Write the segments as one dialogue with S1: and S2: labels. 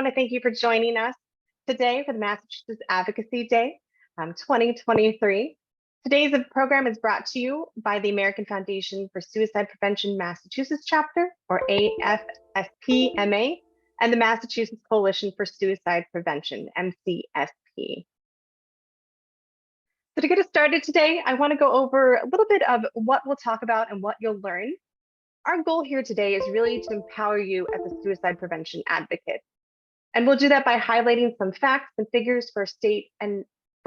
S1: want to thank you for joining us today for the Massachusetts Advocacy Day 2023. Today's program is brought to you by the American Foundation for Suicide Prevention Massachusetts chapter, or AFSP-MA, and the Massachusetts Coalition for Suicide Prevention, MCSP. So to get us started today, I want to go over a little bit of what we'll talk about and what you'll learn. Our goal here today is really to empower you as a suicide prevention advocate. And we'll do that by highlighting some facts and figures for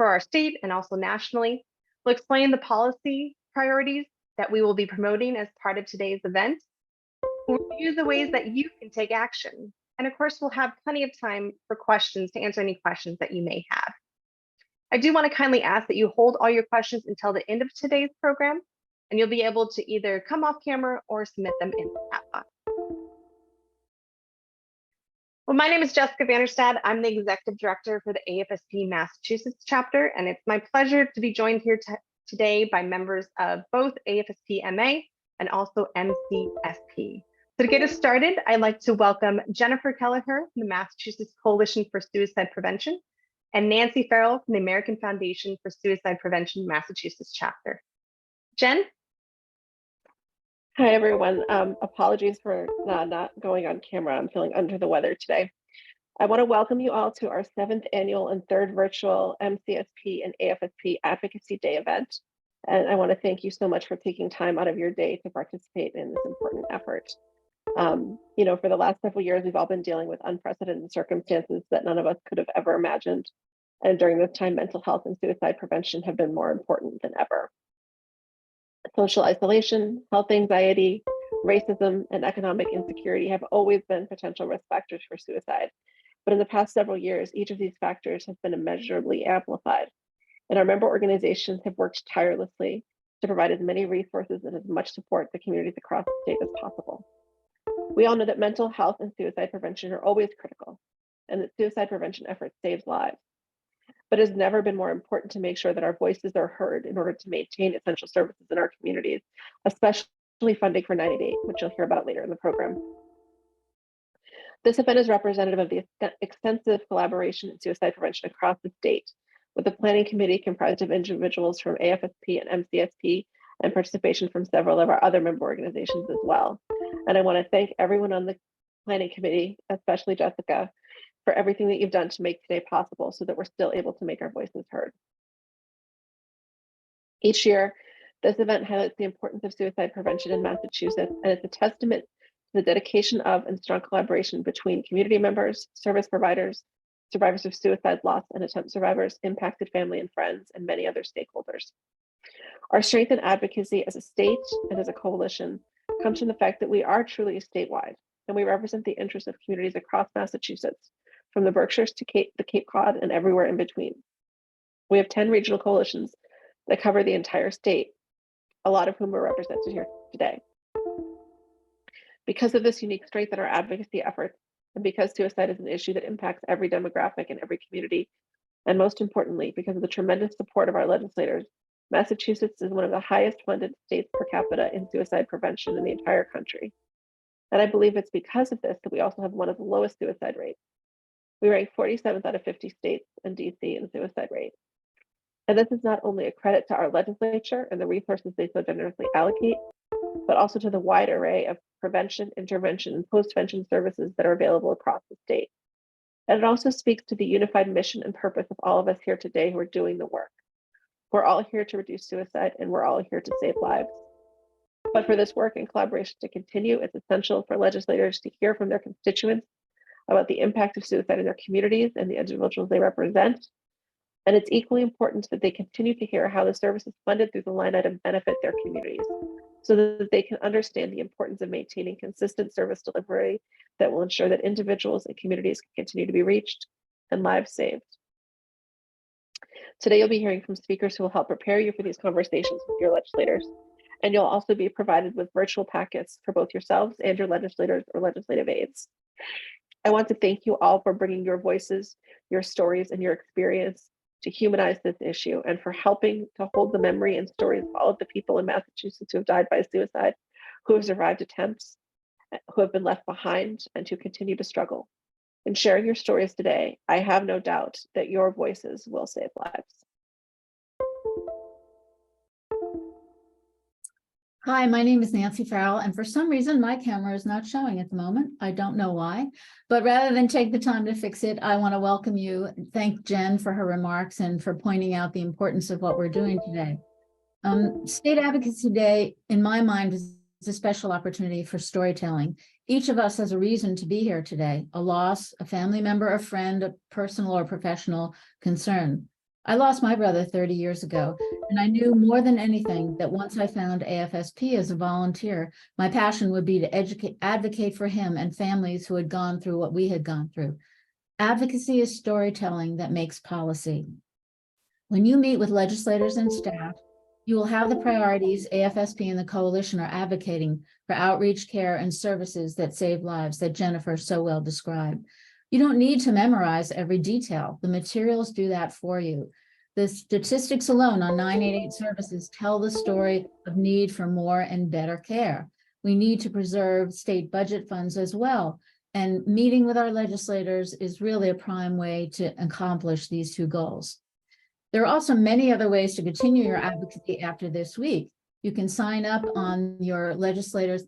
S1: our state and also nationally. We'll explain the policy priorities that we will be promoting as part of today's event. We'll review the ways that you can take action. And of course, we'll have plenty of time for questions to answer any questions that you may have. I do want to kindly ask that you hold all your questions until the end of today's program, and you'll be able to either come off camera or submit them in the chat box. Well, my name is Jessica Vanderstad. I'm the Executive Director for the AFSP Massachusetts chapter, and it's my pleasure to be joined here today by members of both AFSP-MA and also MCSP. So to get us started, I'd like to welcome Jennifer Kelleher from the Massachusetts Coalition for Suicide Prevention and Nancy Farrell from the American Foundation for Suicide Prevention Massachusetts chapter. Jen?
S2: Hi, everyone. Apologies for not going on camera. I'm feeling under the weather today. I want to welcome you all to our 7th annual and 3rd virtual MCSP and AFSP Advocacy Day event. And I want to thank you so much for taking time out of your day to participate in this important effort. For the last several years, we've all been dealing with unprecedented circumstances that none of us could have ever imagined. And during this time, mental health and suicide prevention have been more important than ever. Social isolation, health anxiety, racism, and economic insecurity have always been potential risk factors for suicide. But in the past several years, each of these factors has been immeasurably amplified. And our member organizations have worked tirelessly to provide as many resources and as much support to communities across the state as possible. We all know that mental health and suicide prevention are always critical, and that suicide prevention efforts save lives. But it has never been more important to make sure that our voices are heard in order to maintain essential services in our communities, especially funding for 90 Day, which you'll hear about later in the program. This event is representative of the extensive collaboration in suicide prevention across the state, with a planning committee comprised of individuals from AFSP and MCSP and participation from several of our other member organizations as well. And I want to thank everyone on the planning committee, especially Jessica, for everything that you've done to make today possible so that we're still able to make our voices heard. Each year, this event highlights the importance of suicide prevention in Massachusetts, and it's a testament to the dedication of and strong collaboration between community members, service providers, survivors of suicide loss and attempt survivors, impacted family and friends, and many other stakeholders. Our strength in advocacy as a state and as a coalition comes from the fact that we are truly statewide, and we represent the interests of communities across Massachusetts, from the Berkshires to the Cape Cod and everywhere in between. We have 10 regional coalitions that cover the entire state, a lot of whom are represented here today. Because of this unique strength in our advocacy efforts, and because suicide is an issue that impacts every demographic and every community, and most importantly, because of the tremendous support of our legislators, Massachusetts is one of the highest funded states per capita in suicide prevention in the entire country. And I believe it's because of this that we also have one of the lowest suicide rates. We rank 47th out of 50 states and DC in suicide rate. And this is not only a credit to our legislature and the resources they so generously allocate, but also to the wide array of prevention, intervention, and post-vention services that are available across the state. And it also speaks to the unified mission and purpose of all of us here today who are doing the work. We're all here to reduce suicide, and we're all here to save lives. But for this work and collaboration to continue, it's essential for legislators to hear from their constituents about the impact of suicide in their communities and the individuals they represent. And it's equally important that they continue to hear how the services funded through the line item benefit their communities, so that they can understand the importance of maintaining consistent service delivery that will ensure that individuals and communities can continue to be reached and lives saved. Today, you'll be hearing from speakers who will help prepare you for these conversations with your legislators. And you'll also be provided with virtual packets for both yourselves and your legislators or legislative aides. I want to thank you all for bringing your voices, your stories, and your experience to humanize this issue, and for helping to hold the memory and stories of all of the people in Massachusetts who have died by suicide, who have survived attempts, who have been left behind, and who continue to struggle. In sharing your stories today, I have no doubt that your voices will save lives.
S3: Hi, my name is Nancy Farrell, and for some reason my camera is not showing at the moment. I don't know why, but rather than take the time to fix it, I want to welcome you and thank Jen for her remarks and for pointing out the importance of what we're doing today. State Advocacy Day, in my mind, is a special opportunity for storytelling. Each of us has a reason to be here today: a loss, a family member, a friend, a personal or professional concern. I lost my brother 30 years ago, and I knew more than anything that once I found AFSP as a volunteer, my passion would be to advocate for him and families who had gone through what we had gone through. Advocacy is storytelling that makes policy. When you meet with legislators and staff, you will have the priorities AFSP and the coalition are advocating for: outreach, care, and services that save lives that Jennifer so well described. You don't need to memorize every detail. The materials do that for you. The statistics alone on 988 services tell the story of need for more and better care. We need to preserve state budget funds as well. And meeting with our legislators is really a prime way to accomplish these two goals. There are also many other ways to continue your advocacy after this week. You can sign up on your legislators.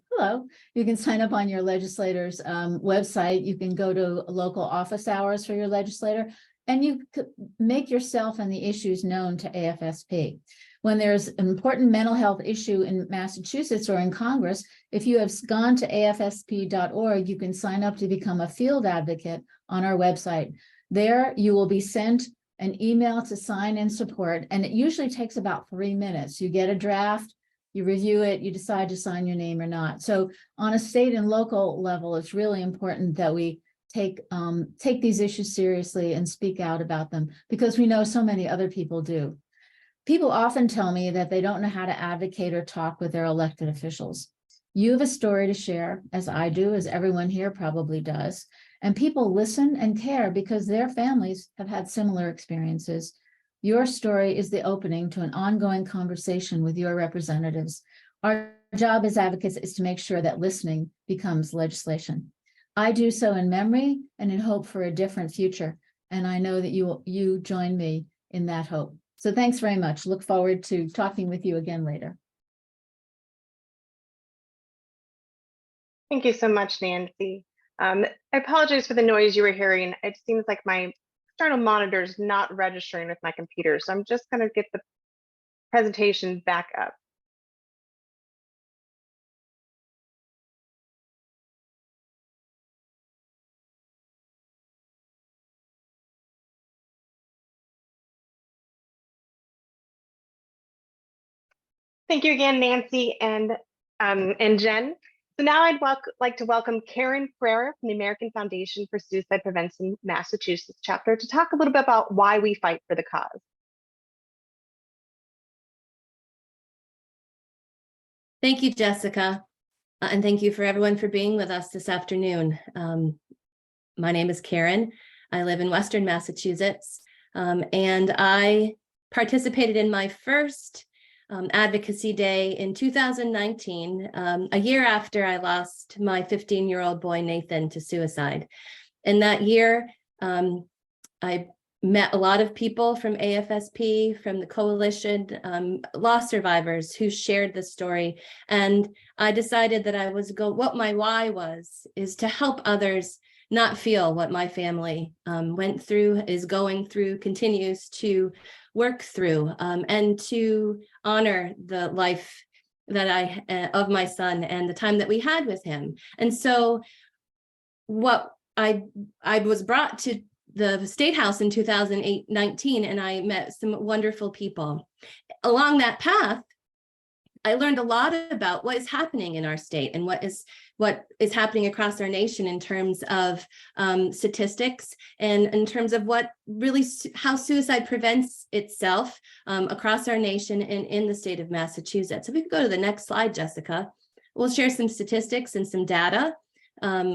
S3: You can sign up on your legislator's website. You can go to local office hours for your legislator, and you could make yourself and the issues known to AFSP. When there's an important mental health issue in Massachusetts or in Congress, if you have gone to afsp.org, you can sign up to become a field advocate on our website. There you will be sent an email to sign in support, and it usually takes about 3 minutes. You get a draft, you review it, you decide to sign your name or not. So on a state and local level, it's really important that we take these issues seriously and speak out about them, because we know so many other people do. People often tell me that they don't know how to advocate or talk with their elected officials. You have a story to share, as I do, as everyone here probably does. And people listen and care because their families have had similar experiences. Your story is the opening to an ongoing conversation with your representatives. Our job as advocates is to make sure that listening becomes legislation. I do so in memory and in hope for a different future. And I know that you join me in that hope. So thanks very much. Look forward to talking with you again later.
S1: Thank you so much, Nancy. I apologize for the noise you were hearing. It seems like my external monitor is not registering with my computer, so I'm just going to get the presentation back up. Thank you again, Nancy and Jen. So now I'd like to welcome Karen Freire from the American Foundation for Suicide Prevention Massachusetts chapter to talk a little bit about why we fight for the cause.
S4: Thank you, Jessica, and thank you for everyone for being with us this afternoon. My name is Karen. I live in Western Massachusetts, and I participated in my first Advocacy Day in 2019, a year after I lost my 15-year-old boy, Nathan, to suicide. And that year, I met a lot of people from AFSP, from the coalition, loss survivors who shared the story. And I decided that what my why was, is to help others not feel what my family went through, is going through, continues to work through, and to honor the life that of my son and the time that we had with him. And so what I was brought to the State House in 2019, and I met some wonderful people. Along that path, I learned a lot about what is happening in our state and what is happening across our nation in terms of statistics and in terms of how suicide prevents itself across our nation and in the state of Massachusetts. If we could go to the next slide, Jessica, we'll share some statistics and some data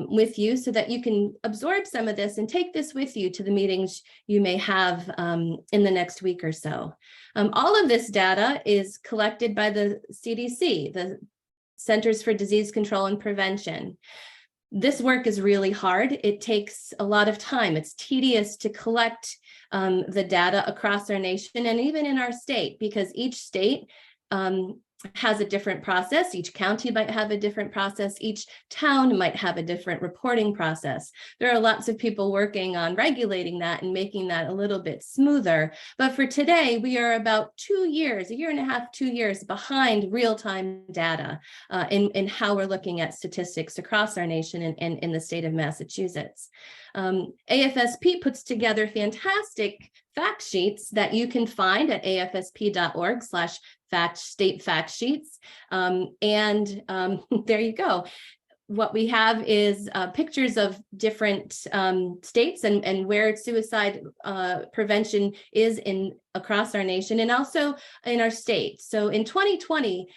S4: with you so that you can absorb some of this and take this with you to the meetings you may have in the next week or so. All of this data is collected by the CDC, the Centers for Disease Control and Prevention. This work is really hard. It takes a lot of time. It's tedious to collect the data across our nation and even in our state, because each state has a different process. Each county might have a different process. Each town might have a different reporting process. There are lots of people working on regulating that and making that a little bit smoother. But for today, we are about 2 years, a year and a half, 2 years behind real-time data in how we're looking at statistics across our nation and in the state of Massachusetts. AFSP puts together fantastic fact sheets that you can find at afsp.org/state fact sheets. There you go. What we have is pictures of different states and where suicide prevention is across our nation and also in our state. So in 2020,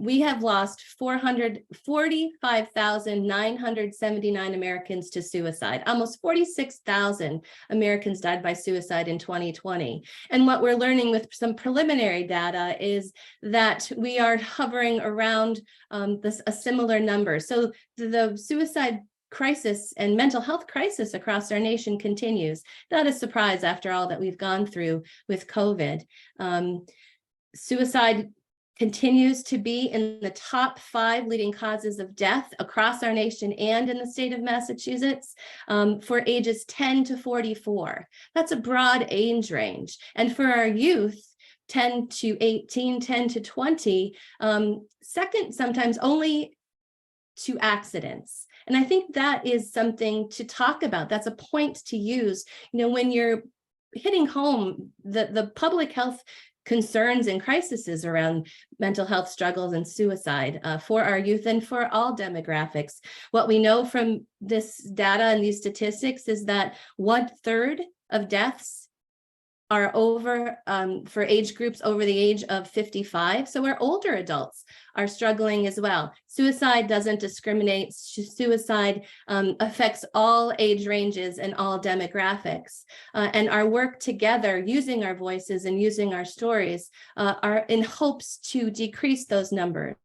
S4: we have lost 445,979 Americans to suicide. Almost 46,000 Americans died by suicide in 2020. And what we're learning with some preliminary data is that we are hovering around a similar number. So the suicide crisis and mental health crisis across our nation continues. Not a surprise after all that we've gone through with COVID. Suicide continues to be in the top 5 leading causes of death across our nation and in the state of Massachusetts for ages 10 to 44. That's a broad age range. And for our youth, 10 to 18, 10 to 20, second sometimes only to accidents. And I think that is something to talk about. That's a point to use, when you're hitting home the public health concerns and crises around mental health struggles and suicide for our youth and for all demographics. What we know from this data and these statistics is that 1/3 of deaths are over for age groups over the age of 55. So our older adults are struggling as well. Suicide doesn't discriminate. Suicide affects all age ranges and all demographics. And our work together, using our voices and using our stories, are in hopes to decrease those numbers.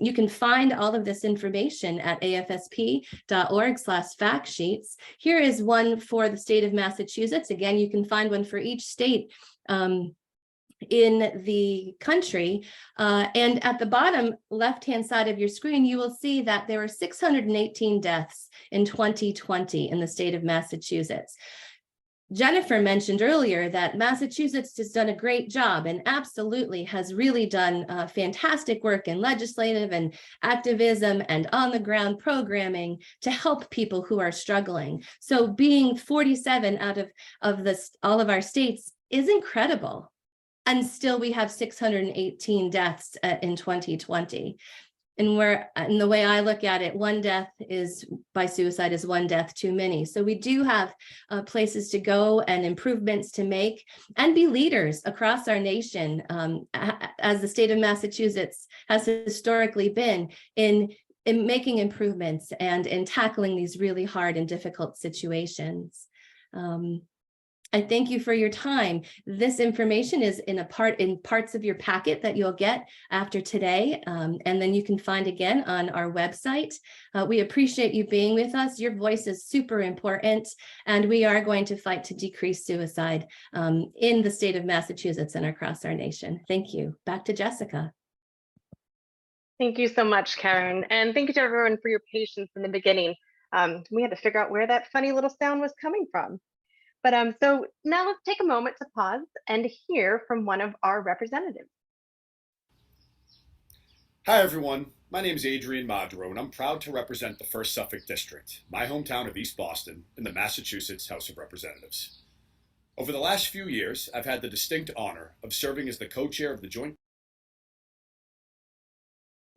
S4: You can find all of this information at afsp.org/fact sheets. Here is one for the state of Massachusetts. Again, you can find one for each state in the country. And at the bottom left-hand side of your screen, you will see that there were 618 deaths in 2020 in the state of Massachusetts. Jennifer mentioned earlier that Massachusetts has done a great job and absolutely has really done fantastic work in legislative and activism and on-the-ground programming to help people who are struggling. So being 47 out of all of our states is incredible. And still we have 618 deaths in 2020. And the way I look at it, 1 death by suicide is 1 death too many. So we do have places to go and improvements to make and be leaders across our nation, as the state of Massachusetts has historically been in making improvements and in tackling these really hard and difficult situations. I thank you for your time. This information is in parts of your packet that you'll get after today, and then you can find again on our website. We appreciate you being with us. Your voice is super important, and we are going to fight to decrease suicide in the state of Massachusetts and across our nation. Thank you. Back to Jessica.
S1: Thank you so much, Karen. And thank you to everyone for your patience in the beginning. We had to figure out where that funny little sound was coming from. But so now let's take a moment to pause and hear from one of our representatives.
S5: Hi, everyone. My name is 𝘏𝘰𝘴𝘵𝘦𝘥, and I'm proud to represent the 1st Suffolk District, my hometown of East Boston, in the Massachusetts House of Representatives. Over the last few years, I've had the distinct honor of serving as the co-chair of the Joint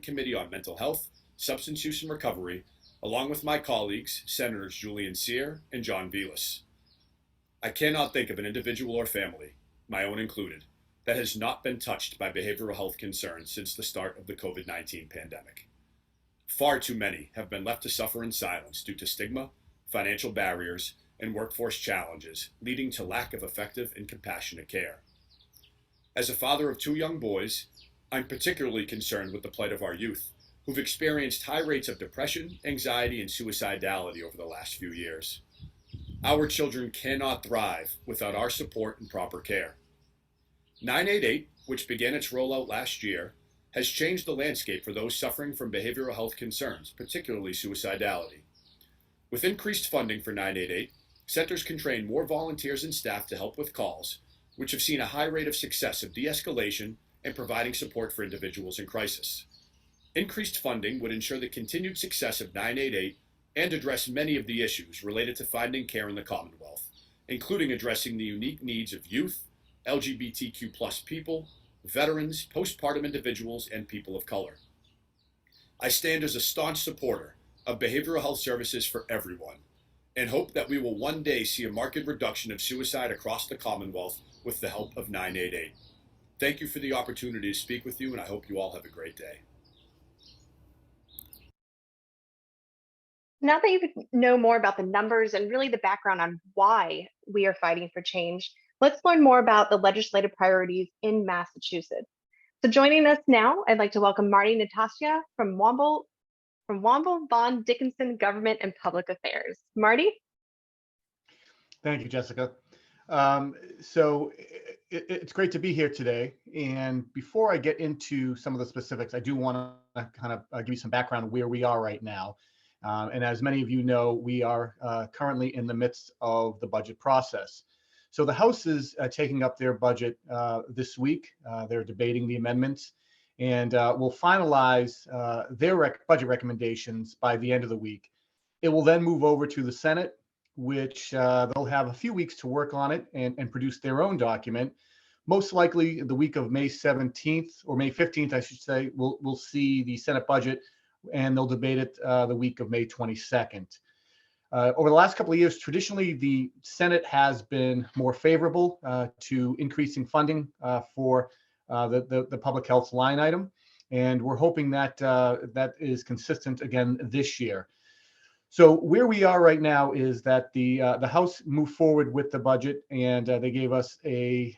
S5: Committee on Mental Health, Substance Use and Recovery, along with my colleagues, Senators Julian Cyr and John Velas. I cannot think of an individual or family, my own included, that has not been touched by behavioral health concerns since the start of the COVID-19 pandemic. Far too many have been left to suffer in silence due to stigma, financial barriers, and workforce challenges, leading to lack of effective and compassionate care. As a father of 2 young boys, I'm particularly concerned with the plight of our youth, who've experienced high rates of depression, anxiety, and suicidality over the last few years. Our children cannot thrive without our support and proper care. 988, which began its rollout last year, has changed the landscape for those suffering from behavioral health concerns, particularly suicidality. With increased funding for 988, centers can train more volunteers and staff to help with calls, which have seen a high rate of success of de-escalation and providing support for individuals in crisis. Increased funding would ensure the continued success of 988 and address many of the issues related to finding care in the Commonwealth, including addressing the unique needs of youth, LGBTQ+ people, veterans, postpartum individuals, and people of color. I stand as a staunch supporter of behavioral health services for everyone, and hope that we will one day see a marked reduction of suicide across the Commonwealth with the help of 988. Thank you for the opportunity to speak with you, and I hope you all have a great day.
S1: Now that you know more about the numbers and really the background on why we are fighting for change, let's learn more about the legislative priorities in Massachusetts. So joining us now, I'd like to welcome Marty Natasha from Womble Bond Dickinson Government and Public Affairs. Marty?
S6: Thank you, Jessica. It's great to be here today. And before I get into some of the specifics, I do want to kind of give you some background on where we are right now. And as many of you know, we are currently in the midst of the budget process. So the House is taking up their budget this week. They're debating the amendments, and will finalize their budget recommendations by the end of the week. It will then move over to the Senate, which they'll have a few weeks to work on it and produce their own document. Most likely the week of May 17th or May 15th, I should say, we'll see the Senate budget, and they'll debate it the week of May 22nd. Over the last couple of years, traditionally, the Senate has been more favorable to increasing funding for the public health line item. And we're hoping that that is consistent again this year. So where we are right now is that the House moved forward with the budget, and they gave us a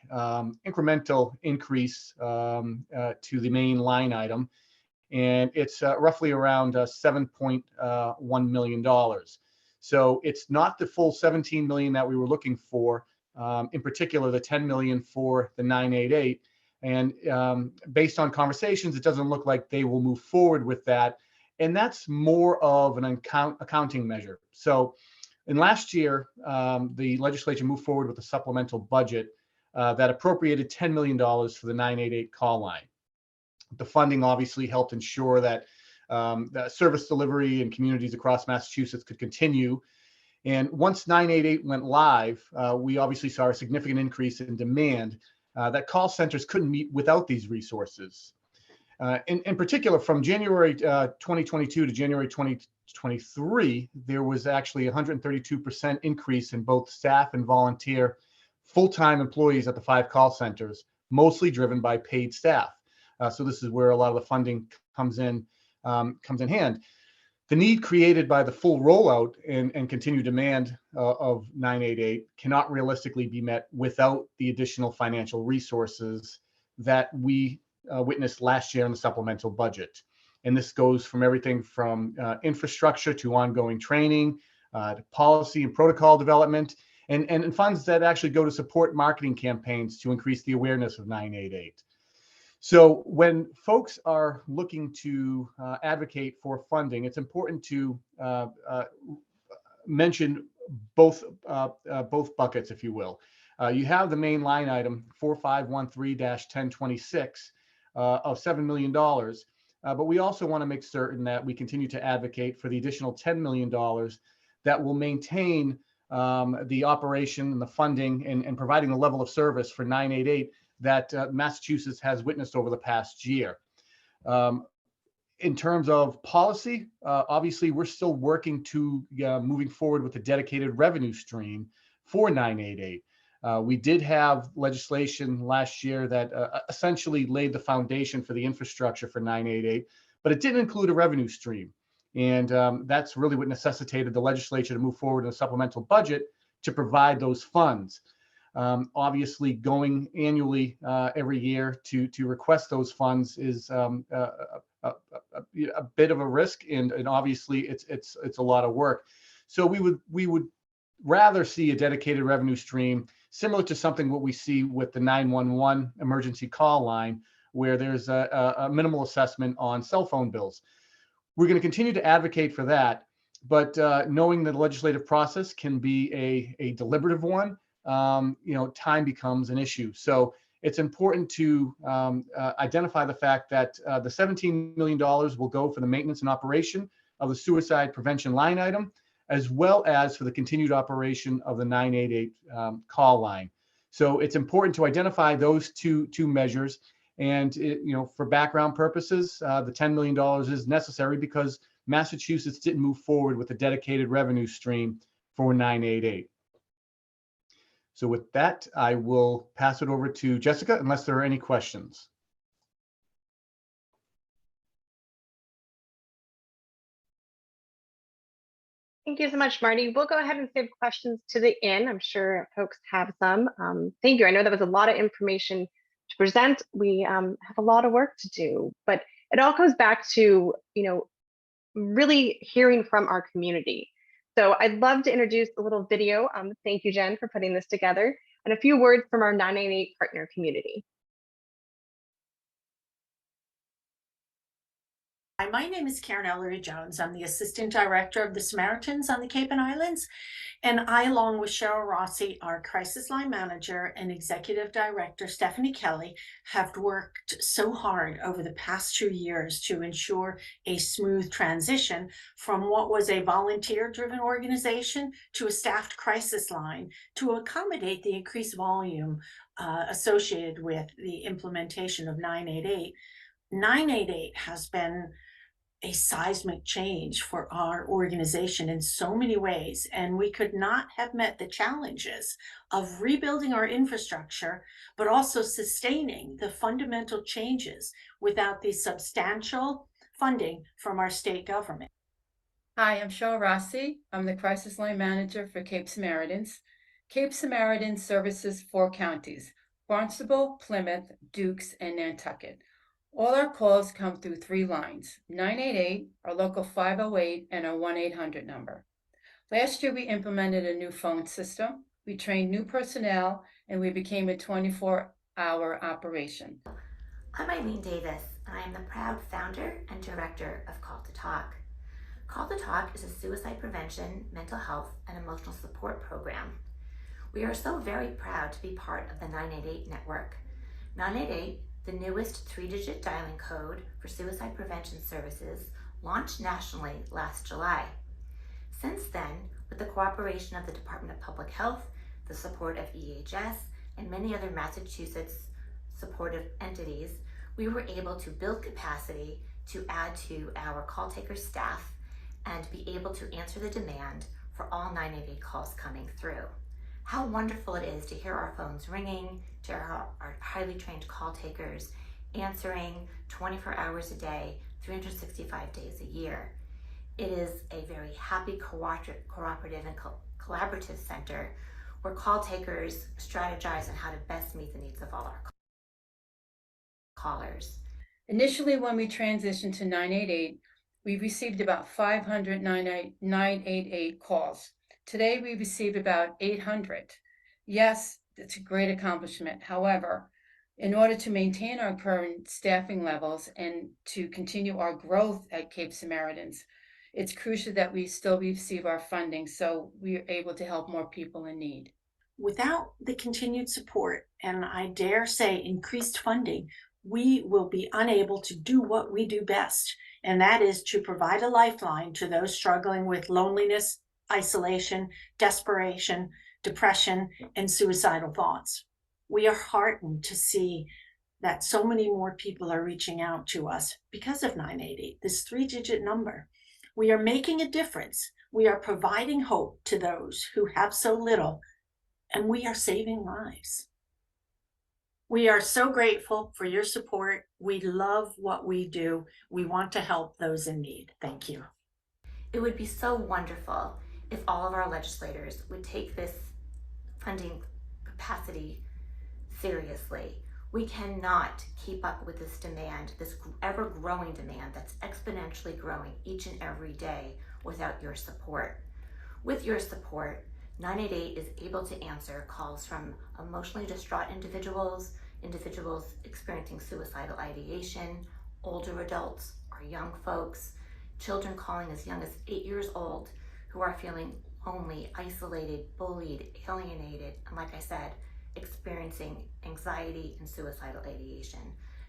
S6: incremental increase to the main line item. And it's roughly around $7.1 million. So it's not the full 17 million that we were looking for, in particular, the 10 million for the 988. And based on conversations, it doesn't look like they will move forward with that. And that's more of an accounting measure. So in last year, the legislature moved forward with a supplemental budget that appropriated $10 million for the 988 call line. The funding obviously helped ensure that that service delivery in communities across Massachusetts could continue. And once 988 went live, we obviously saw a significant increase in demand that call centers couldn't meet without these resources. In particular, from January 2022 to January 2023, there was actually 132% increase in both staff and volunteer full-time employees at the 5 call centers, mostly driven by paid staff. So this is where a lot of the funding comes in hand. The need created by the full rollout and continued demand of 988 cannot realistically be met without the additional financial resources that we witnessed last year in the supplemental budget. And this goes from everything from infrastructure to ongoing training, to policy and protocol development, and funds that actually go to support marketing campaigns to increase the awareness of 988. So when folks are looking to advocate for funding, it's important to mention both buckets, if you will. You have the main line item 4513-1026 of $7 million, but we also want to make certain that we continue to advocate for the additional $10 million that will maintain the operation and the funding and providing the level of service for 988 that Massachusetts has witnessed over the past year. In terms of policy, obviously, we're still working to moving forward with a dedicated revenue stream for 988. We did have legislation last year that essentially laid the foundation for the infrastructure for 988, but it didn't include a revenue stream. And that's really what necessitated the legislature to move forward in a supplemental budget to provide those funds. Obviously, going annually every year to request those funds is a bit of a risk, and obviously it's a lot of work. So we would rather see a dedicated revenue stream similar to something what we see with the 911 emergency call line, where there's a minimal assessment on cell phone bills. We're going to continue to advocate for that, but knowing that the legislative process can be a deliberative one, time becomes an issue. So it's important to identify the fact that the $17 million will go for the maintenance and operation of the suicide prevention line item, as well as for the continued operation of the 988 call line. So it's important to identify those two measures. And for background purposes, the $10 million is necessary because Massachusetts didn't move forward with a dedicated revenue stream for 988. So with that, I will pass it over to Jessica, unless there are any questions.
S1: Thank you so much, Marty. We'll go ahead and save questions to the end. I'm sure folks have some. Thank you. I know that was a lot of information to present. We have a lot of work to do, but it all goes back to, really hearing from our community. So I'd love to introduce a little video. Thank you, Jen, for putting this together, and a few words from our 988 partner community.
S7: Hi, my name is 𝘗𝘓𝘕 I'm the Assistant Director of the Samaritans on the Cape and Islands, and I, along with Cheryl Rossi, our Crisis Line Manager, and Executive Director Stephanie Kelly, have worked so hard over the past 2 years to ensure a smooth transition from what was a volunteer-driven organization to a staffed crisis line to accommodate the increased volume associated with the implementation of 988. 988 has been a seismic change for our organization in so many ways, and we could not have met the challenges of rebuilding our infrastructure, but also sustaining the fundamental changes without the substantial funding from our state government.
S8: Hi, I'm Cheryl Rossi. I'm the Crisis Line Manager for Cape Samaritans. Cape Samaritans services 4 counties: Barnstable, Plymouth, Dukes, and Nantucket. All our calls come through 3 lines: 988, our local 508, and our 1-800 number. Last year, we implemented a new phone system. We trained new personnel, and we became a 24-hour operation.
S9: I'm Eileen Davis, and I am the proud founder and director of Call to Talk. Call to Talk is a suicide prevention, mental health, and emotional support program. We are so very proud to be part of the 988 network. 988, the newest 3-digit dialing code for suicide prevention services, launched nationally last July. Since then, with the cooperation of the Department of Public Health, the support of EHS, and many other Massachusetts supportive entities, we were able to build capacity to add to our call taker staff and be able to answer the demand for all 988 calls coming through. How wonderful it is to hear our phones ringing, to hear our highly trained call takers answering 24 hours a day, 365 days a year. It is a very happy, cooperative, and collaborative center where call takers strategize on how to best meet the needs of all our callers.
S8: Initially, when we transitioned to 988, we received about 500 988 calls. Today, we received about 800. Yes, it's a great accomplishment. However, in order to maintain our current staffing levels and to continue our growth at Cape Samaritans, it's crucial that we still receive our funding so we are able to help more people in need.
S7: Without the continued support, and I dare say increased funding, we will be unable to do what we do best, and that is to provide a lifeline to those struggling with loneliness, isolation, desperation, depression, and suicidal thoughts. We are heartened to see that so many more people are reaching out to us because of 988, this 3-digit number. We are making a difference. We are providing hope to those who have so little, and we are saving lives. We are so grateful for your support. We love what we do. We want to help those in need. Thank you.
S9: It would be so wonderful if all of our legislators would take this funding capacity seriously. We cannot keep up with this demand, this ever-growing demand that's exponentially growing each and every day without your support. With your support, 988 is able to answer calls from emotionally distraught individuals, individuals experiencing suicidal ideation, older adults or young folks, children calling as young as 8 years old who are feeling lonely, isolated, bullied, alienated, and like I said, experiencing anxiety and suicidal ideation.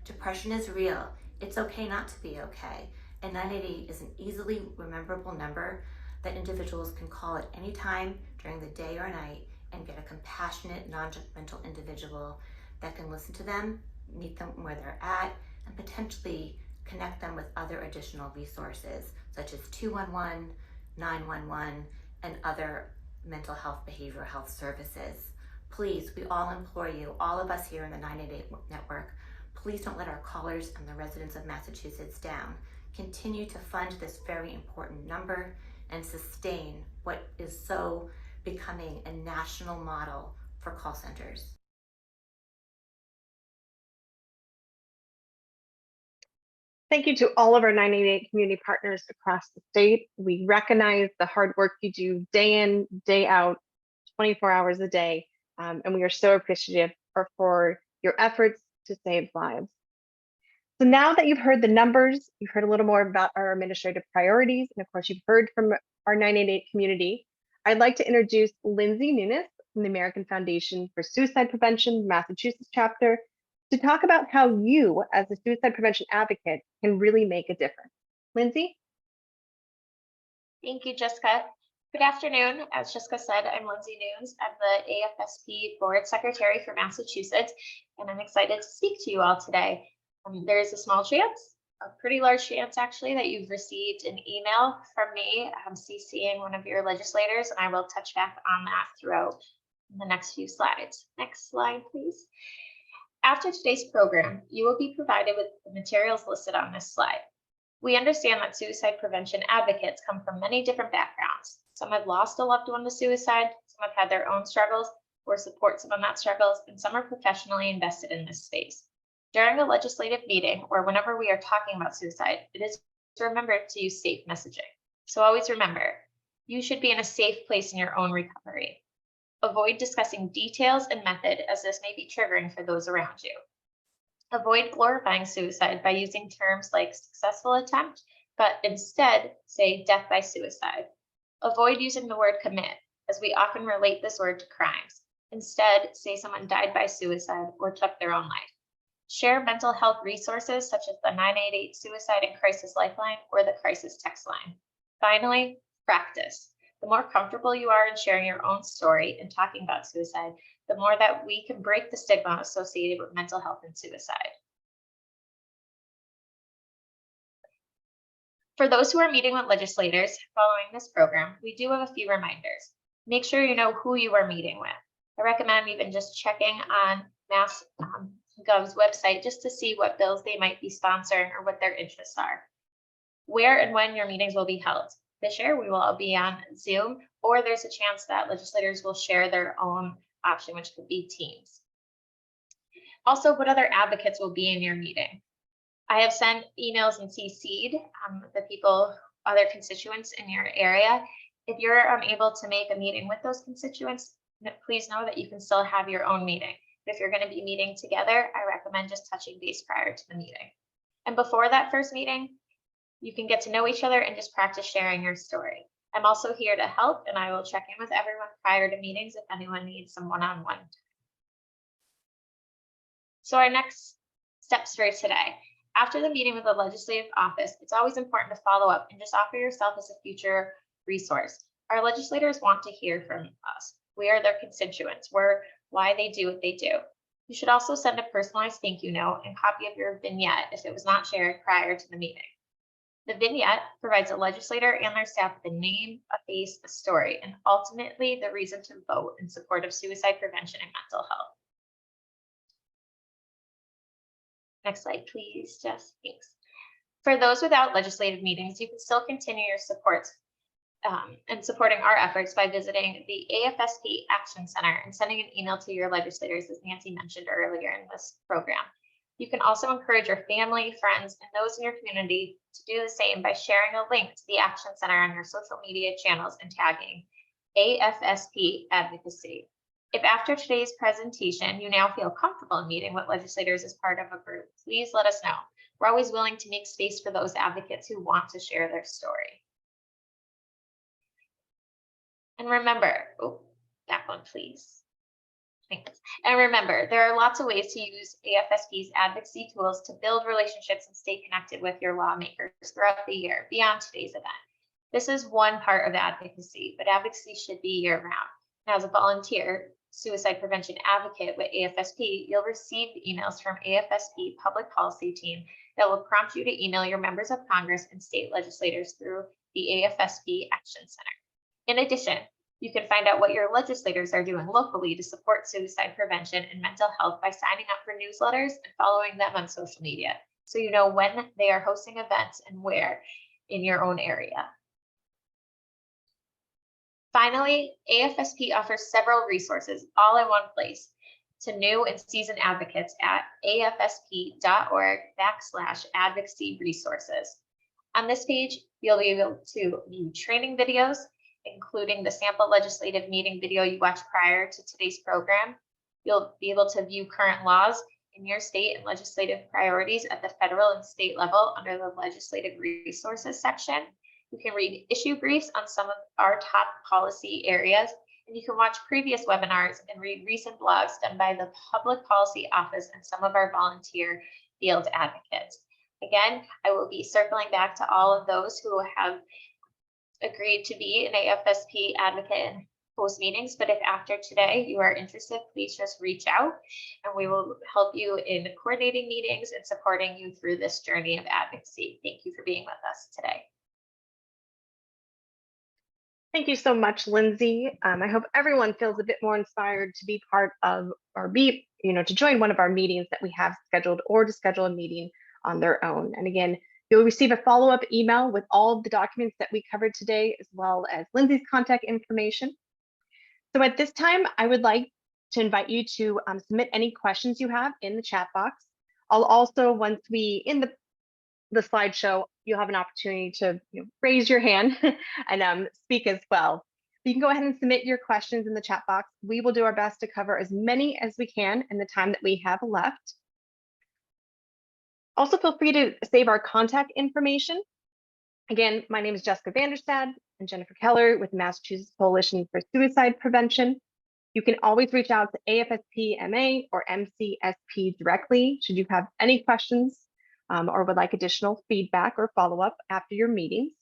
S9: Depression is real. It's okay not to be okay. And 988 is an easily rememberable number that individuals can call at any time during the day or night and get a compassionate, non-judgmental individual that can listen to them, meet them where they're at, and potentially connect them with other additional resources such as 211, 911, and other mental health, behavioral health services. Please, we all implore you, all of us here in the 988 network, please don't let our callers and the residents of Massachusetts down. Continue to fund this very important number and sustain what is so becoming a national model for call centers.
S1: Thank you to all of our 988 community partners across the state. We recognize the hard work you do day in, day out, 24 hours a day, and we are so appreciative for your efforts to save lives. So now that you've heard the numbers, you've heard a little more about our administrative priorities, and of course you've heard from our 988 community, I'd like to introduce Lindsay Nunes from the American Foundation for Suicide Prevention Massachusetts chapter to talk about how you, as a suicide prevention advocate, can really make a difference. Lindsay?
S10: Thank you, Jessica. Good afternoon. As Jessica said, I'm Lindsay Nunes. I'm the AFSP Board Secretary for Massachusetts, and I'm excited to speak to you all today. There's a small chance, a pretty large chance actually, that you've received an email from me CCing one of your legislators, and I will touch back on that throughout the next few slides. Next slide, please. After today's program, you will be provided with the materials listed on this slide. We understand that suicide prevention advocates come from many different backgrounds. Some have lost a loved one to suicide, some have had their own struggles or support someone that struggles, and some are professionally invested in this space. During a legislative meeting or whenever we are talking about suicide, it is to remember to use safe messaging. So always remember, you should be in a safe place in your own recovery. Avoid discussing details and method, as this may be triggering for those around you. Avoid glorifying suicide by using terms like successful attempt, but instead say death by suicide. Avoid using the word commit, as we often relate this word to crimes. Instead, say someone died by suicide or took their own life. Share mental health resources such as the 988 Suicide and Crisis Lifeline or the Crisis Text Line. Finally, practice. The more comfortable you are in sharing your own story and talking about suicide, the more that we can break the stigma associated with mental health and suicide. For those who are meeting with legislators following this program, we do have a few reminders. Make sure you know who you are meeting with. I recommend even just checking on Mass.gov's website just to see what bills they might be sponsoring or what their interests are. Where and when your meetings will be held. This year, we will all be on Zoom, or there's a chance that legislators will share their own option, which could be Teams. Also, what other advocates will be in your meeting? I have sent emails and CC'd the people, other constituents in your area. If you're unable to make a meeting with those constituents, please know that you can still have your own meeting. If you're going to be meeting together, I recommend just touching base prior to the meeting. And before that first meeting, you can get to know each other and just practice sharing your story. I'm also here to help, and I will check in with everyone prior to meetings if anyone needs some one-on-one. So our next steps for today. After the meeting with the legislative office, it's always important to follow up and just offer yourself as a future resource. Our legislators want to hear from us. We are their constituents. We're why they do what they do. You should also send a personalized thank you note and copy of your vignette if it was not shared prior to the meeting. The vignette provides a legislator and their staff with a name, a face, a story, and ultimately the reason to vote in support of suicide prevention and mental health. Next slide, please, Jess. Thanks. For those without legislative meetings, you can still continue your supports and supporting our efforts by visiting the AFSP Action Center and sending an email to your legislators, as Nancy mentioned earlier in this program. You can also encourage your family, friends, and those in your community to do the same by sharing a link to the Action Center on your social media channels and tagging AFSP Advocacy. If after today's presentation, you now feel comfortable in meeting with legislators as part of a group, please let us know. We're always willing to make space for those advocates who want to share their story. And remember, oh, that one, please. Thanks. And remember, there are lots of ways to use AFSP's advocacy tools to build relationships and stay connected with your lawmakers throughout the year beyond today's event. This is one part of advocacy, but advocacy should be year-round. And as a volunteer suicide prevention advocate with AFSP, you'll receive emails from AFSP public policy team that will prompt you to email your members of Congress and state legislators through the AFSP Action Center. In addition, you can find out what your legislators are doing locally to support suicide prevention and mental health by signing up for newsletters and following them on social media, so you know when they are hosting events and where in your own area. Finally, AFSP offers several resources all in one place to new and seasoned advocates at afsp.org/advocacy resources. On this page, you'll be able to view training videos, including the sample legislative meeting video you watched prior to today's program. You'll be able to view current laws in your state and legislative priorities at the federal and state level under the legislative resources section. You can read issue briefs on some of our top policy areas, and you can watch previous webinars and read recent blogs done by the Public Policy Office and some of our volunteer field advocates. Again, I will be circling back to all of those who have agreed to be an AFSP advocate in host meetings, but if after today you are interested, please just reach out and we will help you in coordinating meetings and supporting you through this journey of advocacy. Thank you for being with us today.
S1: Thank you so much, Lindsay. I hope everyone feels a bit more inspired to be part of or to join one of our meetings that we have scheduled or to schedule a meeting on their own. And again, you'll receive a follow-up email with all of the documents that we covered today, as well as Lindsay's contact information. So at this time, I would like to invite you to submit any questions you have in the chat box. I'll also, once we in the slideshow, you'll have an opportunity to raise your hand and speak as well. You can go ahead and submit your questions in the chat box. We will do our best to cover as many as we can in the time that we have left. Also, feel free to save our contact information. Again, my name is Jessica Vanderstad and Jennifer Keller with the Massachusetts Coalition for Suicide Prevention. You can always reach out to AFSP MA or MCSP directly should you have any questions or would like additional feedback or follow-up after your meetings.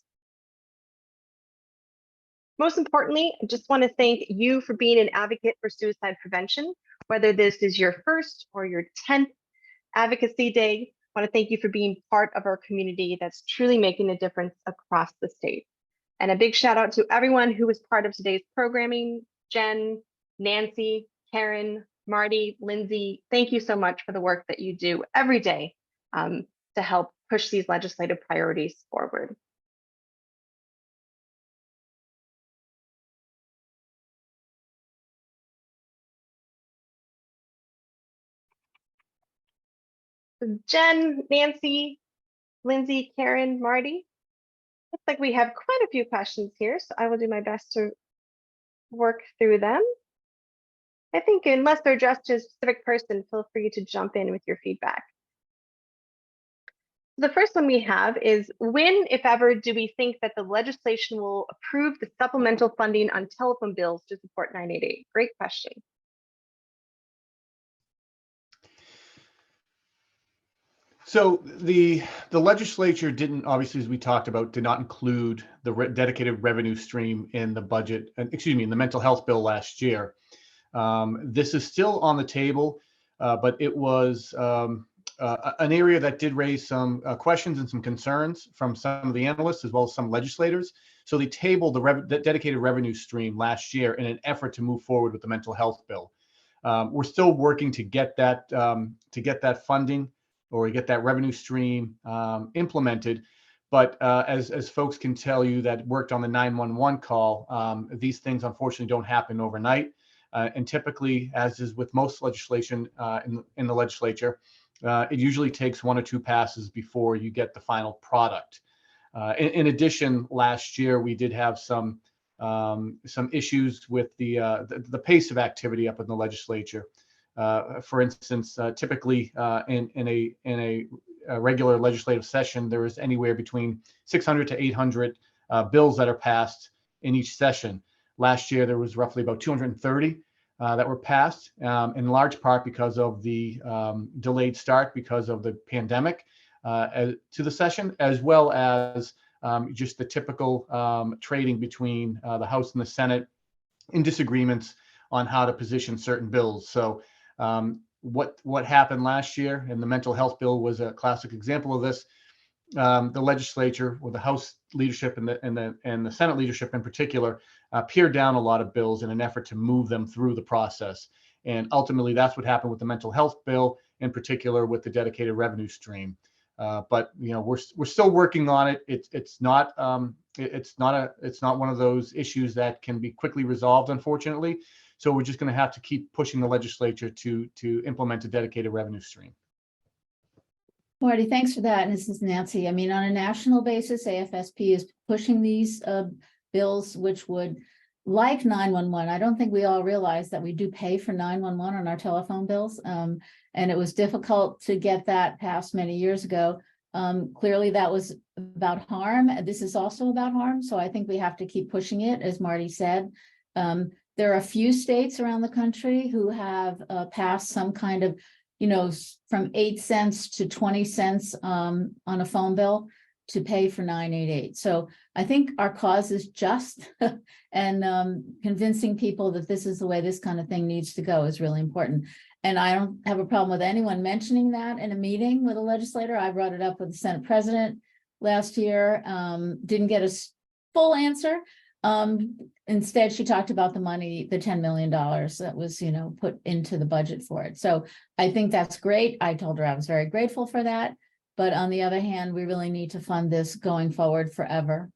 S1: Most importantly, I just want to thank you for being an advocate for suicide prevention, whether this is your first or your 10th Advocacy Day. I want to thank you for being part of our community that's truly making a difference across the state. And a big shout out to everyone who was part of today's programming. Jen, Nancy, Karen, Marty, Lindsay, thank you so much for the work that you do every day to help push these legislative priorities forward. Jen, Nancy, Lindsay, Karen, Marty. Looks like we have quite a few questions here, so I will do my best to work through them. I think unless they're addressed to a specific person, feel free to jump in with your feedback. The first one we have is, when, if ever, do we think that the legislation will approve the supplemental funding on telephone bills to support 988? Great question.
S6: So the legislature didn't, obviously, as we talked about, did not include the dedicated revenue stream in the budget, in the mental health bill last year. This is still on the table, but it was an area that did raise some questions and some concerns from some of the analysts as well as some legislators. So they tabled the dedicated revenue stream last year in an effort to move forward with the mental health bill. We're still working to get that funding or get that revenue stream implemented. But as folks can tell you that worked on the 911 call, these things unfortunately don't happen overnight. And typically, as is with most legislation in the legislature, it usually takes 1 or 2 passes before you get the final product. In addition, last year we did have some issues with the pace of activity up in the legislature. For instance, typically in a regular legislative session, there is anywhere between 600 to 800 bills that are passed in each session. Last year, there was roughly about 230 that were passed, in large part because of the delayed start because of the pandemic to the session, as well as just the typical trading between the House and the Senate in disagreements on how to position certain bills. So what happened last year, and the mental health bill was a classic example of this. The legislature, or the House leadership and the Senate leadership in particular, pared down a lot of bills in an effort to move them through the process. And ultimately, that's what happened with the mental health bill, in particular with the dedicated revenue stream. But we're still working on it. It's not one of those issues that can be quickly resolved, unfortunately. So we're just going to have to keep pushing the legislature to implement a dedicated revenue stream.
S3: Marty, thanks for that. And this is Nancy. I mean, on a national basis, AFSP is pushing these bills, which would, like 911. I don't think we all realize that we do pay for 911 on our telephone bills. And it was difficult to get that passed many years ago. Clearly, that was about harm. This is also about harm. So I think we have to keep pushing it, as Marty said. There are a few states around the country who have passed some kind of, from 8 cents to 20 cents on a phone bill to pay for 988. So I think our cause is just, and convincing people that this is the way this kind of thing needs to go is really important. And I don't have a problem with anyone mentioning that in a meeting with a legislator. I brought it up with the Senate president last year, didn't get a full answer. Instead, she talked about the money, the $10 million that was, put into the budget for it. So I think that's great. I told her I was very grateful for that. But on the other hand, we really need to fund this going forward forever.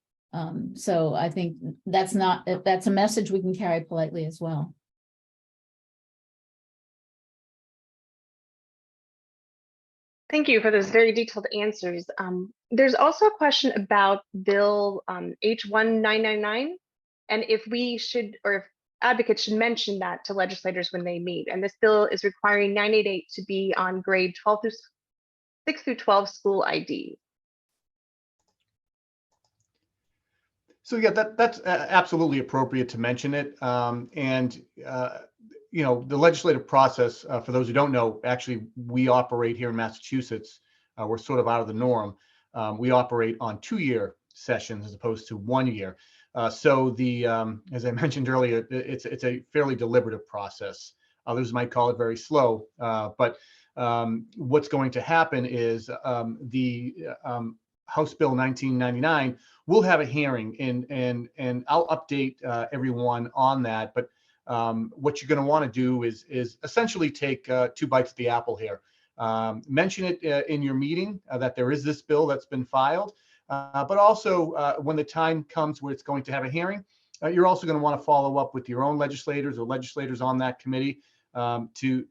S3: So I think that's a message we can carry politely as well.
S1: Thank you for those very detailed answers. There's also a question about Bill H1999, and if we should, or if advocates should mention that to legislators when they meet. And this bill is requiring 988 to be on grade 6 through 12 school ID.
S6: So yeah, that's absolutely appropriate to mention it. The legislative process, for those who don't know, actually, we operate here in Massachusetts. We're sort of out of the norm. We operate on 2-year sessions as opposed to 1 year. So as I mentioned earlier, it's a fairly deliberative process. Others might call it very slow, but what's going to happen is the House Bill 1999 will have a hearing, and I'll update everyone on that. But what you're going to want to do is essentially take 2 bites at the apple here. Mention it in your meeting that there is this bill that's been filed, but also when the time comes where it's going to have a hearing, you're also going to want to follow up with your own legislators or legislators on that committee to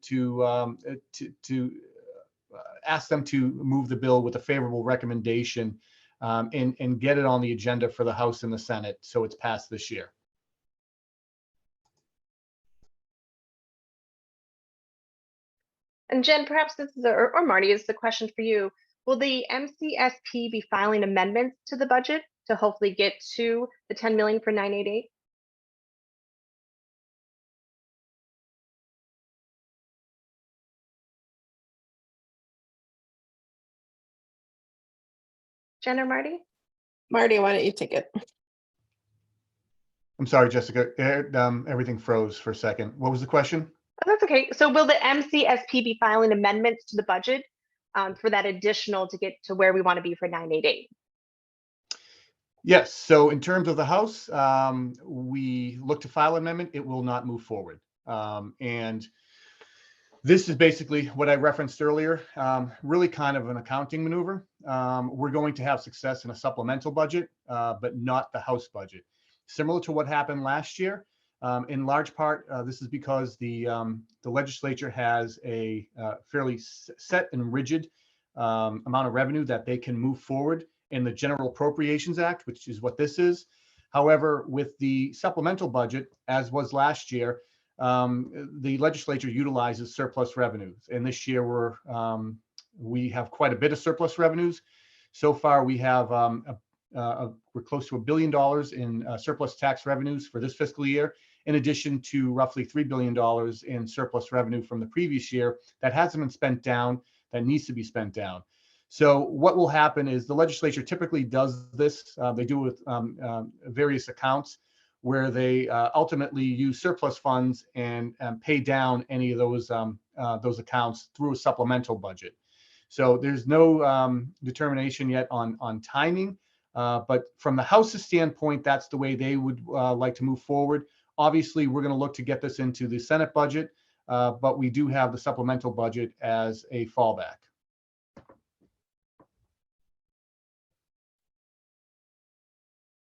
S6: ask them to move the bill with a favorable recommendation and get it on the agenda for the House and the Senate so it's passed this year.
S1: And Jen, perhaps this is, or Marty, is the question for you. Will the MCSP be filing amendments to the budget to hopefully get to the 10 million for 988? Jen or Marty?
S2: Marty, why don't you take it?
S6: I'm sorry, Jessica. Everything froze for a second. What was the question?
S1: Oh, that's okay. So will the MCSP be filing amendments to the budget for that additional to get to where we want to be for 988?
S6: Yes. So in terms of the House, we look to file amendment. It will not move forward. And This is basically what I referenced earlier, really kind of an accounting maneuver. We're going to have success in a supplemental budget, but not the House budget. Similar to what happened last year, in large part, this is because the legislature has a fairly set and rigid amount of revenue that they can move forward in the General Appropriations Act, which is what this is. However, with the supplemental budget, as was last year, the legislature utilizes surplus revenues, and this year we have quite a bit of surplus revenues. So far, we have we're close to $1 billion in surplus tax revenues for this fiscal year, in addition to roughly $3 billion in surplus revenue from the previous year that hasn't been spent down, that needs to be spent down. So what will happen is the legislature typically does this. They do it with various accounts, where they ultimately use surplus funds and pay down any of those accounts through a supplemental budget. So there's no determination yet on timing, but from the House's standpoint, that's the way they would like to move forward. Obviously, we're going to look to get this into the Senate budget, but we do have the supplemental budget as a fallback.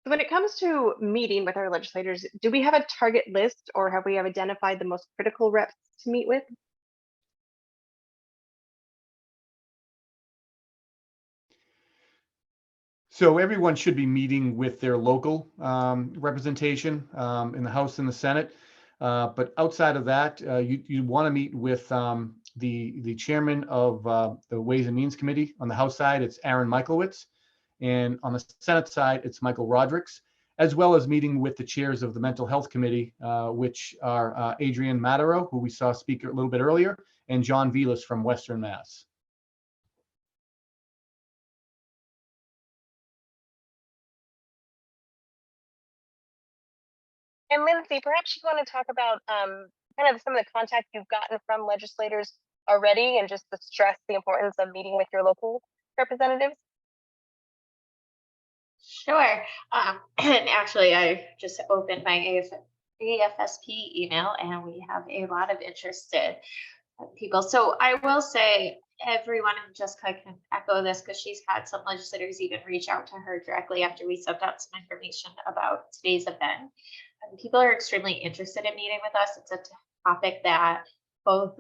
S1: When it comes to meeting with our legislators, do we have a target list, or have we identified the most critical reps to meet with?
S6: So everyone should be meeting with their local representation in the House and the Senate. But outside of that, you want to meet with the chairman of the Ways and Means Committee. On the House side, it's Aaron Michaelowicz. And on the Senate side, it's Michael Rodrigues, as well as meeting with the chairs of the Mental Health Committee, which are Adrienne Madero, who we saw speak a little bit earlier, and John Vilas from Western Mass.
S1: And Lindsay, perhaps you want to talk about kind of some of the contact you've gotten from legislators already, and just to stress the importance of meeting with your local representatives.
S10: Sure. And actually, I just opened my AFSP email, and we have a lot of interested people. So I will say, everyone, and Jessica can echo this because she's had some legislators even reach out to her directly after we sent out some information about today's event. And people are extremely interested in meeting with us. It's a topic that both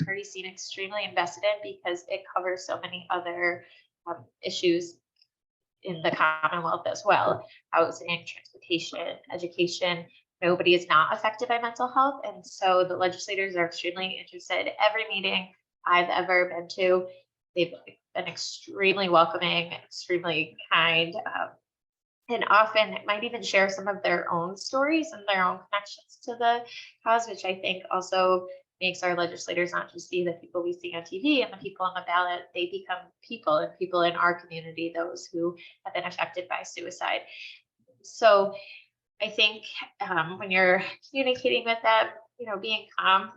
S10: parties seem extremely invested in because it covers so many other issues in the Commonwealth as well: housing, transportation, education. Nobody is not affected by mental health. And so the legislators are extremely interested. Every meeting I've ever been to, they've been extremely welcoming, extremely kind, and often might even share some of their own stories and their own connections to the cause, which I think also makes our legislators not just see the people we see on TV and the people on the ballot, they become people, and people in our community, those who have been affected by suicide. So I think when you're communicating with them, being calm,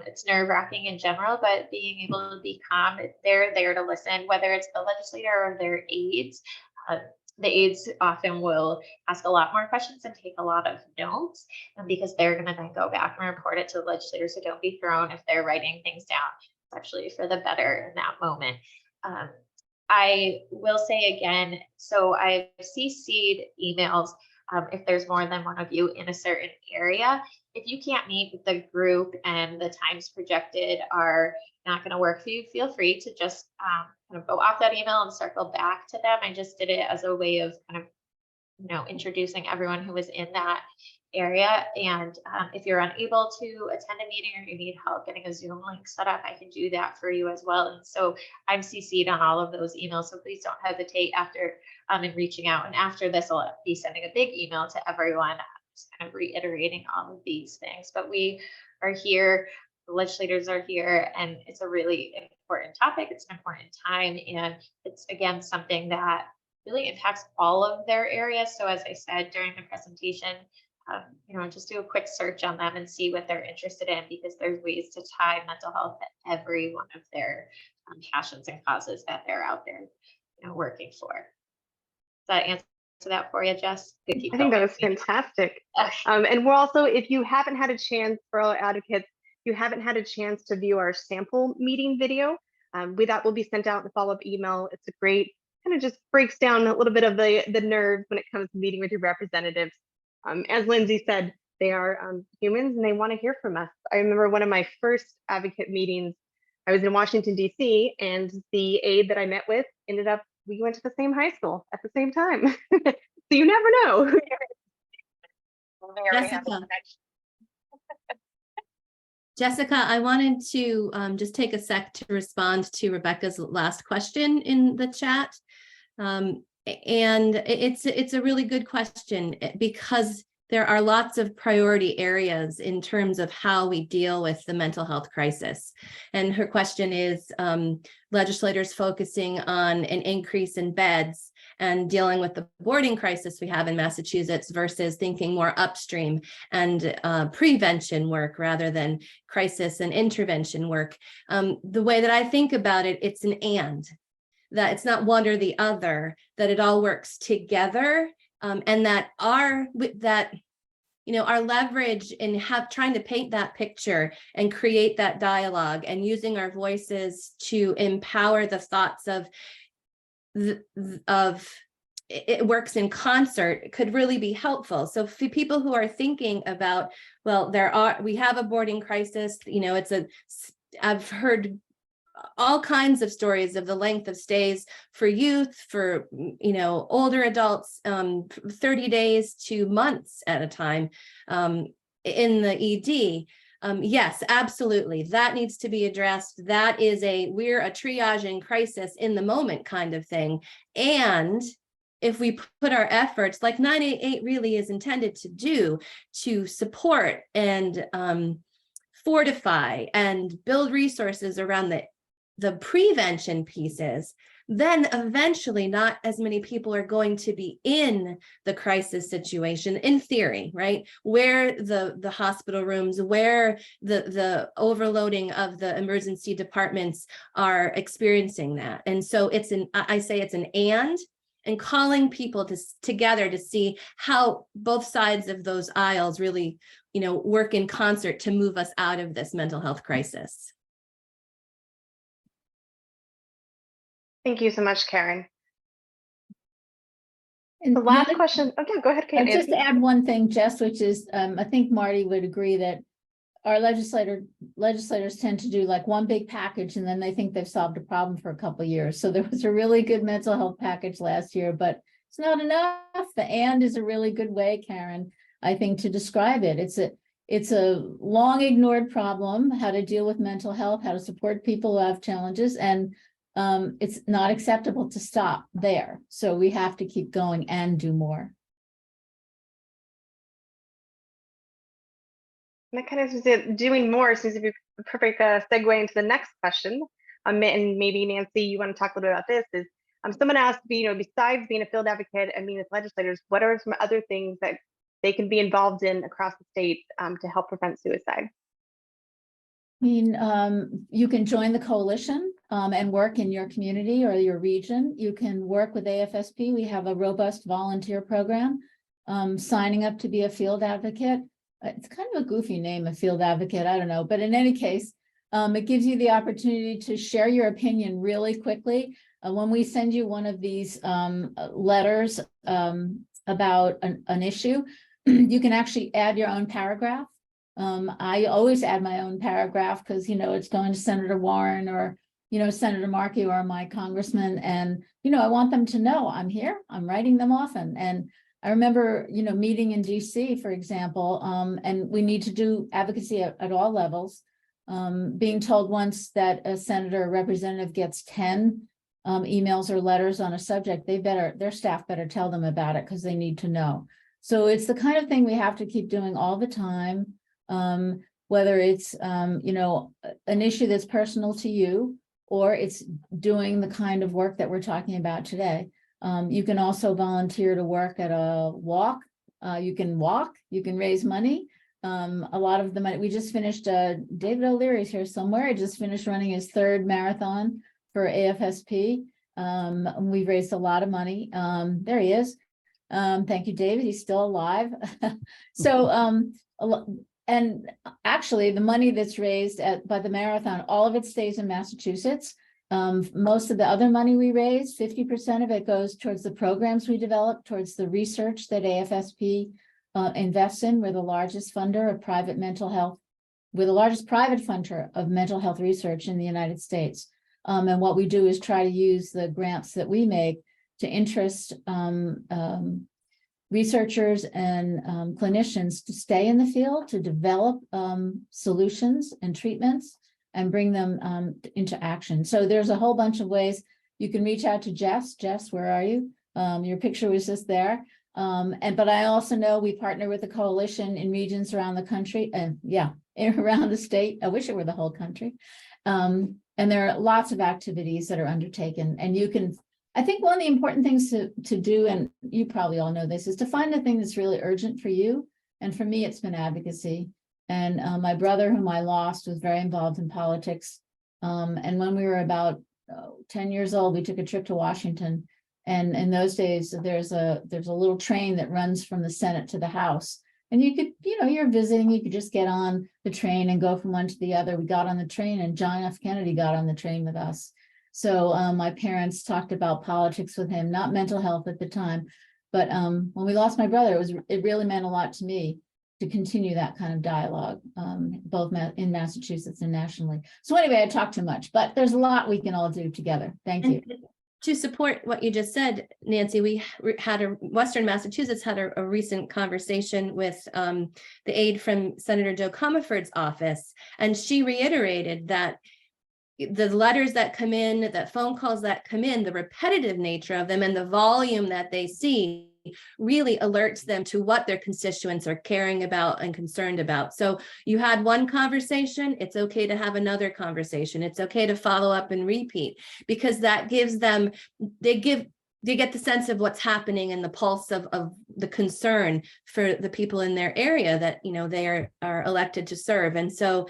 S10: it's nerve-wracking in general, but being able to be calm, they're there to listen, whether it's the legislator or their aides. The aides often will ask a lot more questions and take a lot of notes, and because they're going to then go back and report it to the legislators. So don't be thrown if they're writing things down. It's actually for the better in that moment. I will say again, so I've CC'd emails if there's more than one of you in a certain area. If you can't meet with the group and the times projected are not going to work for you, feel free to just kind of go off that email and circle back to them. I just did it as a way of kind of, introducing everyone who was in that area. And if you're unable to attend a meeting or you need help getting a Zoom link set up, I can do that for you as well. And so I'm CC'd on all of those emails. So please don't hesitate after in reaching out. And after this, I'll be sending a big email to everyone, just kind of reiterating all of these things. But we are here, the legislators are here, and it's a really important topic. It's an important time. And it's, again, something that really impacts all of their areas. So as I said during the presentation, just do a quick search on them and see what they're interested in, because there's ways to tie mental health to every one of their passions and causes that they're out there, working for. Does that answer that for you, Jess?
S1: I think that was fantastic. And we're also, if you haven't had a chance for our advocates you haven't had a chance to view our sample meeting video, that will be sent out in a follow-up email. It's a great kind of just breaks down a little bit of the nerves when it comes to meeting with your representatives. As Lindsay said, they are humans and they want to hear from us. I remember one of my first advocate meetings, I was in Washington, D.C., and the aide that I met with ended up, we went to the same high school at the same time. So you never know.
S4: Jessica, I wanted to just take a sec to respond to Rebecca's last question in the chat. And it's a really good question because there are lots of priority areas in terms of how we deal with the mental health crisis. And her question is legislators focusing on an increase in beds and dealing with the boarding crisis we have in Massachusetts versus thinking more upstream and prevention work rather than crisis and intervention work. The way that I think about it, it's an and, that it's not one or the other, that it all works together, and that our leverage in trying to paint that picture and create that dialogue and using our voices to empower the thoughts of it works in concert could really be helpful. So for people who are thinking about, well, we have a boarding crisis, I've heard all kinds of stories of the length of stays for youth, for older adults, 30 days to months at a time in the ED. Yes, absolutely. That needs to be addressed. That is we're a triaging crisis in the moment kind of thing. And if we put our efforts, like 988 really is intended to do, to support and fortify and build resources around the prevention pieces, then eventually not as many people are going to be in the crisis situation, in theory, right? Where the hospital rooms, where the overloading of the emergency departments are experiencing that. And so I say it's an and calling people together to see how both sides of those aisles really, work in concert to move us out of this mental health crisis.
S1: Thank you so much, Karen.
S3: And
S1: The last question. Okay, go ahead, Karen.
S3: just to add one thing, Jess, which is, I think Marty would agree that our legislators tend to do like one big package and then they think they've solved a problem for a couple of years. So there was a really good mental health package last year, but it's not enough. The and is a really good way, Karen, I think, to describe it. It's a long ignored problem, how to deal with mental health, how to support people who have challenges, and it's not acceptable to stop there. So we have to keep going and do more.
S1: And that kind of is doing more seems to be a perfect segue into the next question. And maybe Nancy, you want to talk a little bit about this, is someone asked, besides being a field advocate and meeting with legislators, what are some other things that they can be involved in across the state to help prevent suicide?
S3: I mean, you can join the coalition and work in your community or your region. You can work with AFSP. We have a robust volunteer program. Signing up to be a field advocate. It's kind of a goofy name, a field advocate, I don't know. But in any case, it gives you the opportunity to share your opinion really quickly. When we send you one of these letters about an issue, you can actually add your own paragraph. I always add my own paragraph because, it's going to Senator Warren or, Senator Markey or my congressman. And, I want them to know I'm here, I'm writing them often. And I remember, meeting in DC, for example, and we need to do advocacy at all levels. Being told once that a senator or representative gets 10 emails or letters on a subject, their staff better tell them about it because they need to know. So it's the kind of thing we have to keep doing all the time. Whether it's, an issue that's personal to you, or it's doing the kind of work that we're talking about today. You can also volunteer to work at a walk. You can raise money. A lot of the money, we just finished, David O'Leary's here somewhere. I just finished running his 3rd marathon for AFSP. We've raised a lot of money. There he is. Thank you, David. He's still alive. So, And actually, the money that's raised by the marathon, all of it stays in Massachusetts. Most of the other money we raise, 50% of it goes towards the programs we develop, towards the research that AFSP invests in. We're the largest funder of private mental health. We're the largest private funder of mental health research in the United States. And what we do is try to use the grants that we make to interest researchers and clinicians to stay in the field, to develop solutions and treatments and bring them into action. So there's a whole bunch of ways you can reach out to Jess. Jess, where are you? Your picture was just there. But I also know we partner with a coalition in regions around the country, around the state. I wish it were the whole country. And there are lots of activities that are undertaken, and you can, I think one of the important things to do, and you probably all know this, is to find the thing that's really urgent for you. And for me, it's been advocacy. And my brother, whom I lost, was very involved in politics. And when we were about 10 years old, we took a trip to Washington. And in those days, there's a little train that runs from the Senate to the House. And you could, you're visiting, you could just get on the train and go from one to the other. We got on the train, and John F. Kennedy got on the train with us. So my parents talked about politics with him, not mental health at the time. But when we lost my brother, it really meant a lot to me to continue that kind of dialogue, both in Massachusetts and nationally. So anyway, I talked too much, but there's a lot we can all do together. Thank you.
S4: To support what you just said, Nancy, we had Western Massachusetts had a recent conversation with the aide from Senator 𝘗𝘁𝘗𝘓's office, and she reiterated that the letters that come in, the phone calls that come in, the repetitive nature of them and the volume that they see really alerts them to what their constituents are caring about and concerned about. So you had one conversation, it's okay to have another conversation. It's okay to follow up and repeat, because that gives them, they get the sense of what's happening and the pulse of the concern for the people in their area that, they are elected to serve. And so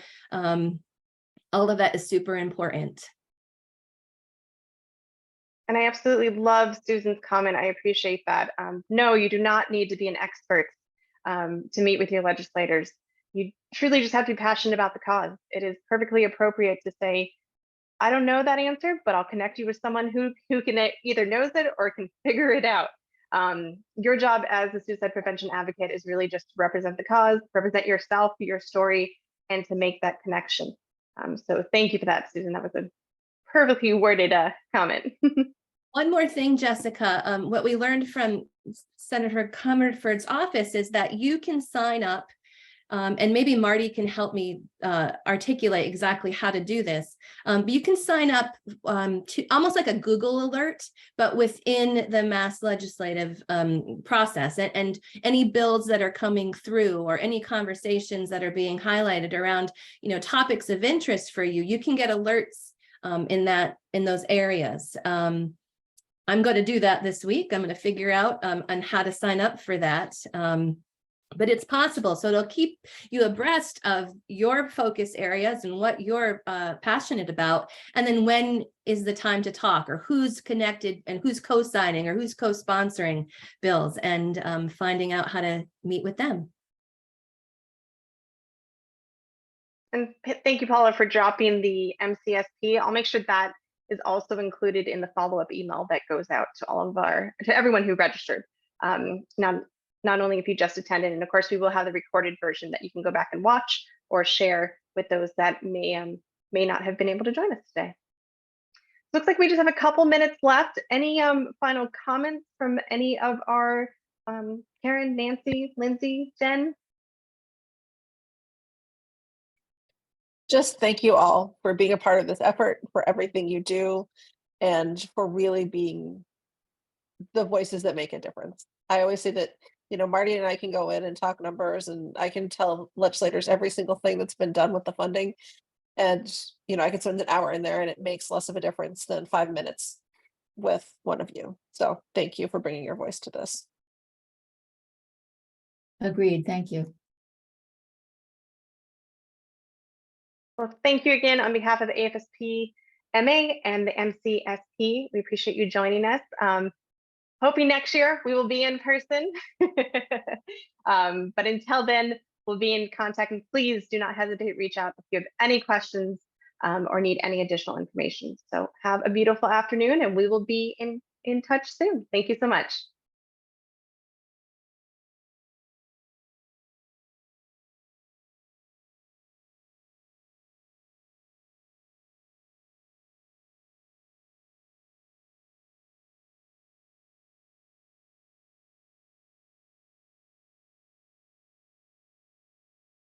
S4: all of that is super important.
S1: And I absolutely love Susan's comment. I appreciate that. No, you do not need to be an expert to meet with your legislators. You truly just have to be passionate about the cause. It is perfectly appropriate to say, I don't know that answer, but I'll connect you with someone who can either knows it or can figure it out. Your job as a suicide prevention advocate is really just to represent the cause, represent yourself, your story, and to make that connection. So thank you for that, Susan. That was a perfectly worded comment.
S4: One more thing, Jessica, what we learned from Senator 𝘗𝘁𝘗𝘓's office is that you can sign up, and maybe Marty can help me articulate exactly how to do this. But you can sign up to almost like a Google alert, but within the Mass legislative process, and any bills that are coming through or any conversations that are being highlighted around, topics of interest for you, you can get alerts in those areas. I'm going to do that this week. I'm going to figure out on how to sign up for that. But it's possible. So it'll keep you abreast of your focus areas and what you're passionate about. And then when is the time to talk, or who's connected and who's co-signing or who's co-sponsoring bills, and finding out how to meet with them.
S1: And thank you, Paula, for dropping the MCSP. I'll make sure that is also included in the follow-up email that goes out to everyone who registered. Not only if you just attended, and of course we will have the recorded version that you can go back and watch or share with those that may not have been able to join us today. Looks like we just have a couple minutes left. Any final comments from any of our Karen, Nancy, Lindsay, Jen?
S2: Just thank you all for being a part of this effort, for everything you do, and for really being the voices that make a difference. I always say that, Marty and I can go in and talk numbers, and I can tell legislators every single thing that's been done with the funding. And, I could spend an hour in there and it makes less of a difference than 5 minutes with one of you. So thank you for bringing your voice to this.
S3: Agreed. Thank you.
S1: Well, thank you again on behalf of the AFSP MA and the MCSP. We appreciate you joining us. Hoping next year we will be in person. But until then, We'll be in contact, and please do not hesitate to reach out if you have any questions or need any additional information. So have a beautiful afternoon, and we will be in touch soon. Thank you so much.